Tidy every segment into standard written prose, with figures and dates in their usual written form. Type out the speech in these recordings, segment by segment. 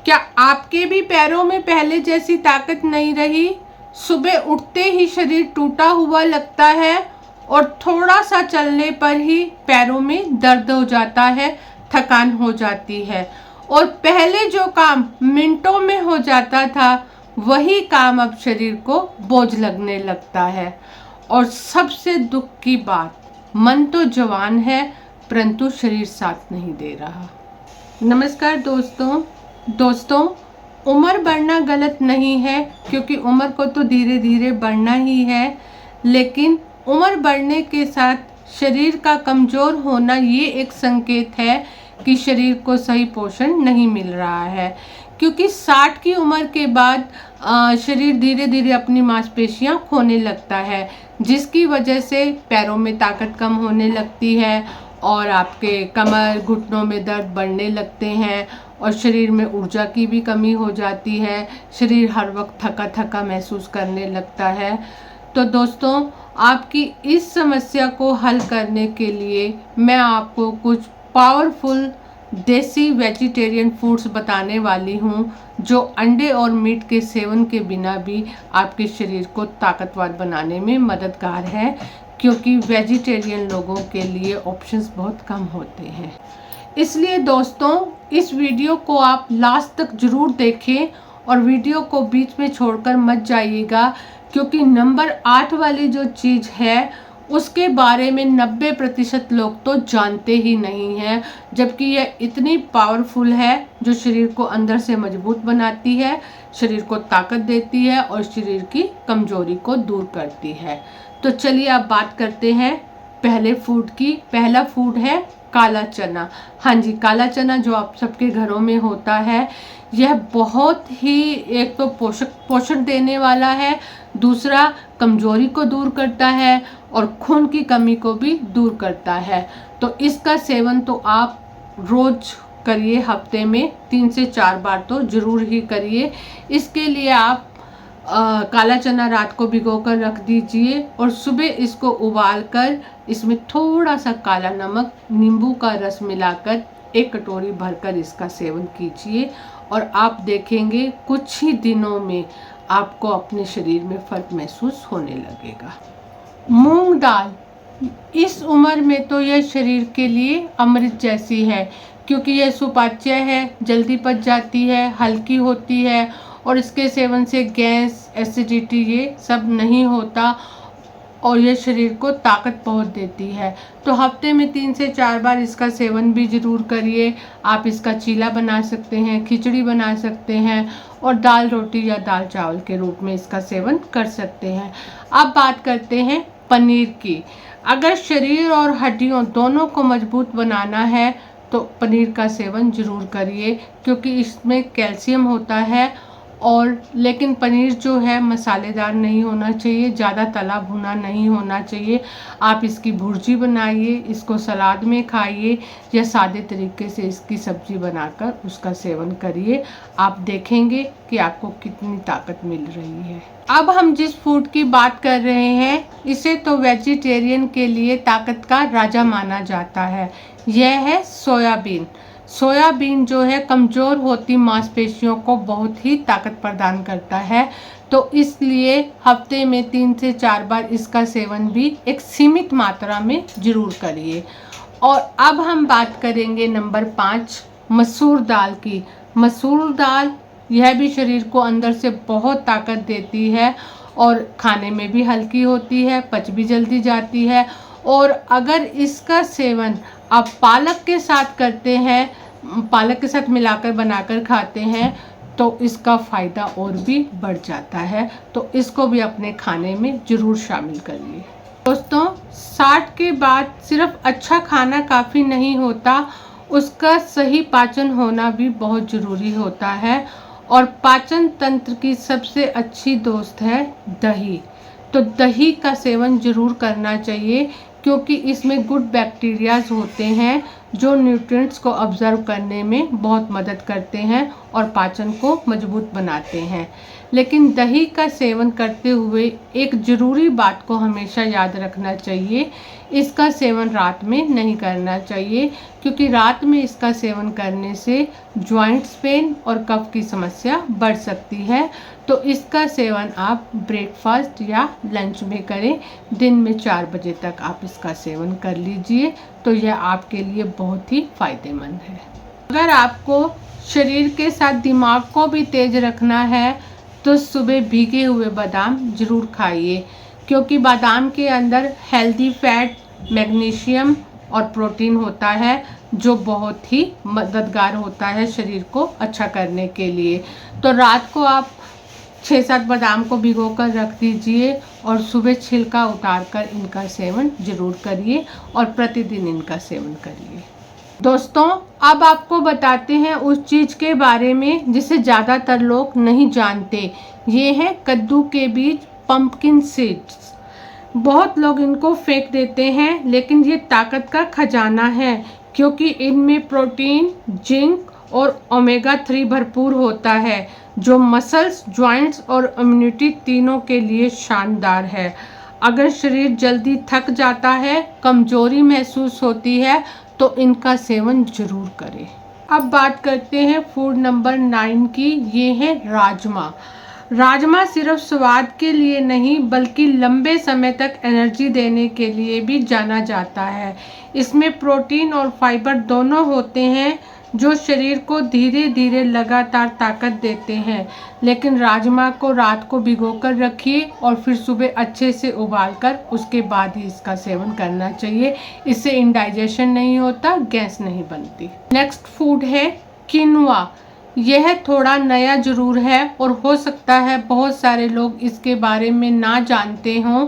क्या आपके भी पैरों में पहले जैसी ताकत नहीं रही? सुबह उठते ही शरीर टूटा हुआ लगता है और थोड़ा सा चलने पर ही पैरों में दर्द हो जाता है, थकान हो जाती है और पहले जो काम मिनटों में हो जाता था वही काम अब शरीर को बोझ लगने लगता है। और सबसे दुख की बात, मन तो जवान है परंतु शरीर साथ नहीं दे रहा। नमस्कार दोस्तों, उम्र बढ़ना गलत नहीं है क्योंकि उम्र को तो धीरे धीरे बढ़ना ही है, लेकिन उम्र बढ़ने के साथ शरीर का कमज़ोर होना ये एक संकेत है कि शरीर को सही पोषण नहीं मिल रहा है। क्योंकि 60 की उम्र के बाद शरीर धीरे धीरे अपनी मांसपेशियां खोने लगता है, जिसकी वजह से पैरों में ताकत कम होने लगती है और आपके कमर घुटनों में दर्द बढ़ने लगते हैं और शरीर में ऊर्जा की भी कमी हो जाती है। शरीर हर वक्त थका थका महसूस करने लगता है। तो दोस्तों, आपकी इस समस्या को हल करने के लिए मैं आपको कुछ पावरफुल देसी वेजिटेरियन फूड्स बताने वाली हूँ जो अंडे और मीट के सेवन के बिना भी आपके शरीर को ताकतवर बनाने में मददगार है, क्योंकि वेजिटेरियन लोगों के लिए ऑप्शंस बहुत कम होते हैं। इसलिए दोस्तों, इस वीडियो को आप लास्ट तक ज़रूर देखें और वीडियो को बीच में छोड़कर मत जाइएगा, क्योंकि नंबर 8 वाली जो चीज़ है उसके बारे में 90% लोग तो जानते ही नहीं हैं, जबकि यह इतनी पावरफुल है जो शरीर को अंदर से मजबूत बनाती है, शरीर को ताकत देती है और शरीर की कमजोरी को दूर करती है। तो चलिए अब बात करते हैं पहले फूड की। पहला फूड है काला चना। हाँ जी, काला चना जो आप सबके घरों में होता है, यह बहुत ही एक तो पोषण देने वाला है, दूसरा कमजोरी को दूर करता है और खून की कमी को भी दूर करता है। तो इसका सेवन तो आप रोज करिए, हफ्ते में 3 से 4 बार तो ज़रूर ही करिए। इसके लिए आप काला चना रात को भिगोकर रख दीजिए और सुबह इसको उबालकर इसमें थोड़ा सा काला नमक, नींबू का रस मिलाकर 1 कटोरी भरकर इसका सेवन कीजिए और आप देखेंगे कुछ ही दिनों में आपको अपने शरीर में फर्क महसूस होने लगेगा। मूंग दाल, इस उम्र में तो यह शरीर के लिए अमृत जैसी है, क्योंकि यह सुपाच्य है, जल्दी पच जाती है, हल्की होती है और इसके सेवन से गैस, एसिडिटी ये सब नहीं होता और यह शरीर को ताकत बहुत देती है। तो हफ्ते में 3 से 4 बार इसका सेवन भी ज़रूर करिए। आप इसका चीला बना सकते हैं, खिचड़ी बना सकते हैं और दाल रोटी या दाल चावल के रूप में इसका सेवन कर सकते हैं। अब बात करते हैं पनीर की। अगर शरीर और हड्डियों दोनों को मजबूत बनाना है तो पनीर का सेवन ज़रूर करिए, क्योंकि इसमें कैल्शियम होता है और लेकिन पनीर जो है मसालेदार नहीं होना चाहिए, ज़्यादा तला भुना नहीं होना चाहिए। आप इसकी भुर्जी बनाइए, इसको सलाद में खाइए या सादे तरीके से इसकी सब्जी बनाकर उसका सेवन करिए। आप देखेंगे कि आपको कितनी ताकत मिल रही है। अब हम जिस फूड की बात कर रहे हैं, इसे तो वेजिटेरियन के लिए ताकत का राजा माना जाता है। यह है सोयाबीन। सोयाबीन जो है कमज़ोर होती मांसपेशियों को बहुत ही ताकत प्रदान करता है, तो इसलिए हफ्ते में 3 से 4 बार इसका सेवन भी एक सीमित मात्रा में ज़रूर करिए। और अब हम बात करेंगे नंबर 5 मसूर दाल की। मसूर दाल यह भी शरीर को अंदर से बहुत ताकत देती है और खाने में भी हल्की होती है, पच भी जल्दी जाती है। और अगर इसका सेवन आप पालक के साथ करते हैं, पालक के साथ मिलाकर बनाकर खाते हैं, तो इसका फ़ायदा और भी बढ़ जाता है। तो इसको भी अपने खाने में ज़रूर शामिल करिए। दोस्तों, 60 के बाद सिर्फ अच्छा खाना काफ़ी नहीं होता, उसका सही पाचन होना भी बहुत ज़रूरी होता है और पाचन तंत्र की सबसे अच्छी दोस्त है दही। तो दही का सेवन ज़रूर करना चाहिए, क्योंकि इसमें गुड बैक्टीरियाज होते हैं जो न्यूट्रिएंट्स को ऑब्जर्व करने में बहुत मदद करते हैं और पाचन को मजबूत बनाते हैं। लेकिन दही का सेवन करते हुए एक ज़रूरी बात को हमेशा याद रखना चाहिए, इसका सेवन रात में नहीं करना चाहिए, क्योंकि रात में इसका सेवन करने से जॉइंट्स पेन और कफ की समस्या बढ़ सकती है। तो इसका सेवन आप ब्रेकफास्ट या लंच में करें। दिन में 4 बजे तक आप इसका सेवन कर लीजिए, तो यह आपके लिए बहुत ही फ़ायदेमंद है। अगर आपको शरीर के साथ दिमाग को भी तेज रखना है तो सुबह भीगे हुए बादाम ज़रूर खाइए, क्योंकि बादाम के अंदर हेल्दी फैट, मैग्नीशियम और प्रोटीन होता है, जो बहुत ही मददगार होता है शरीर को अच्छा करने के लिए। तो रात को आप 6-7 बादाम को भिगो कर रख दीजिए और सुबह छिलका उतार कर इनका सेवन ज़रूर करिए और प्रतिदिन इनका सेवन करिए। दोस्तों, अब आपको बताते हैं उस चीज़ के बारे में जिसे ज़्यादातर लोग नहीं जानते। ये है कद्दू के बीज, पंपकिन सीड्स। बहुत लोग इनको फेंक देते हैं, लेकिन ये ताकत का खजाना है, क्योंकि इनमें प्रोटीन, जिंक और ओमेगा 3 भरपूर होता है, जो मसल्स, जॉइंट्स और इम्यूनिटी तीनों के लिए शानदार है। अगर शरीर जल्दी थक जाता है, कमजोरी महसूस होती है, तो इनका सेवन जरूर करें। अब बात करते हैं फूड नंबर 9 की। ये है राजमा। राजमा सिर्फ स्वाद के लिए नहीं, बल्कि लंबे समय तक एनर्जी देने के लिए भी जाना जाता है। इसमें प्रोटीन और फाइबर दोनों होते हैं, जो शरीर को धीरे धीरे लगातार ताकत देते हैं। लेकिन राजमा को रात को भिगोकर रखिए और फिर सुबह अच्छे से उबालकर उसके बाद ही इसका सेवन करना चाहिए। इससे इंडाइजेशन नहीं होता, गैस नहीं बनती। नेक्स्ट फूड है किनुआ। यह थोड़ा नया जरूर है और हो सकता है बहुत सारे लोग इसके बारे में ना जानते हों,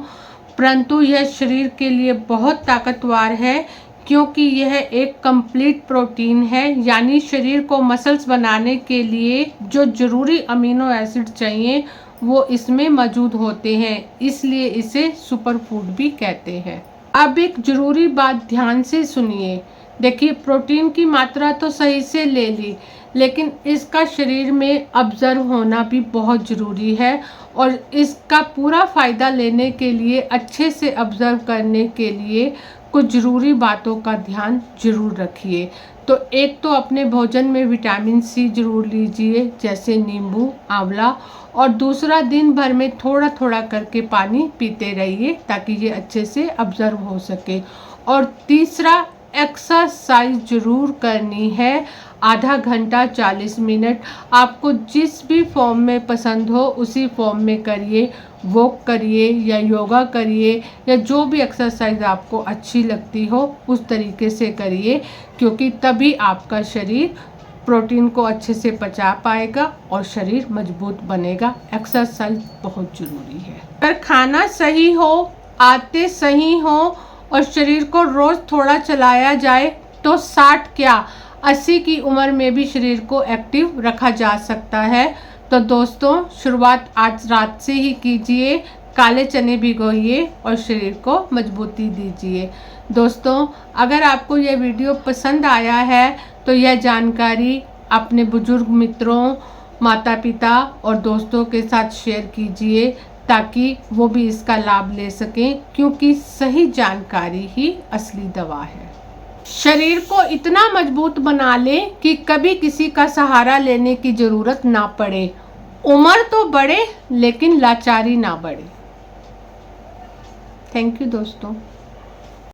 परंतु यह शरीर के लिए बहुत ताकतवर है, क्योंकि यह एक कंप्लीट प्रोटीन है। यानी शरीर को मसल्स बनाने के लिए जो ज़रूरी अमीनो एसिड चाहिए वो इसमें मौजूद होते हैं, इसलिए इसे सुपर फूड भी कहते हैं। अब एक ज़रूरी बात ध्यान से सुनिए। देखिए, प्रोटीन की मात्रा तो सही से ले ली, लेकिन इसका शरीर में ऑब्जर्व होना भी बहुत ज़रूरी है, और इसका पूरा फ़ायदा लेने के लिए, अच्छे से ऑब्जर्व करने के लिए कुछ ज़रूरी बातों का ध्यान जरूर रखिए। तो एक तो अपने भोजन में विटामिन सी जरूर लीजिए, जैसे नींबू, आंवला, और दूसरा दिन भर में थोड़ा थोड़ा करके पानी पीते रहिए, ताकि ये अच्छे से ऑब्जर्व हो सके। और तीसरा, एक्सरसाइज जरूर करनी है। आधा घंटा 40 मिनट, आपको जिस भी फॉर्म में पसंद हो उसी फॉर्म में करिए। वॉक करिए या योगा करिए या जो भी एक्सरसाइज आपको अच्छी लगती हो उस तरीके से करिए, क्योंकि तभी आपका शरीर प्रोटीन को अच्छे से पचा पाएगा और शरीर मजबूत बनेगा। एक्सरसाइज बहुत ज़रूरी है। अगर खाना सही हो, आदतें सही हो और शरीर को रोज़ थोड़ा चलाया जाए, तो 60 क्या 80 की उम्र में भी शरीर को एक्टिव रखा जा सकता है। तो दोस्तों, शुरुआत आज रात से ही कीजिए। काले चने भिगोइए और शरीर को मजबूती दीजिए। दोस्तों, अगर आपको यह वीडियो पसंद आया है तो यह जानकारी अपने बुजुर्ग मित्रों, माता पिता और दोस्तों के साथ शेयर कीजिए, ताकि वो भी इसका लाभ ले सकें, क्योंकि सही जानकारी ही असली दवा है। शरीर को इतना मजबूत बना ले कि कभी किसी का सहारा लेने की ज़रूरत ना पड़े। उम्र तो बढ़े, लेकिन लाचारी ना बढ़े। थैंक यू दोस्तों।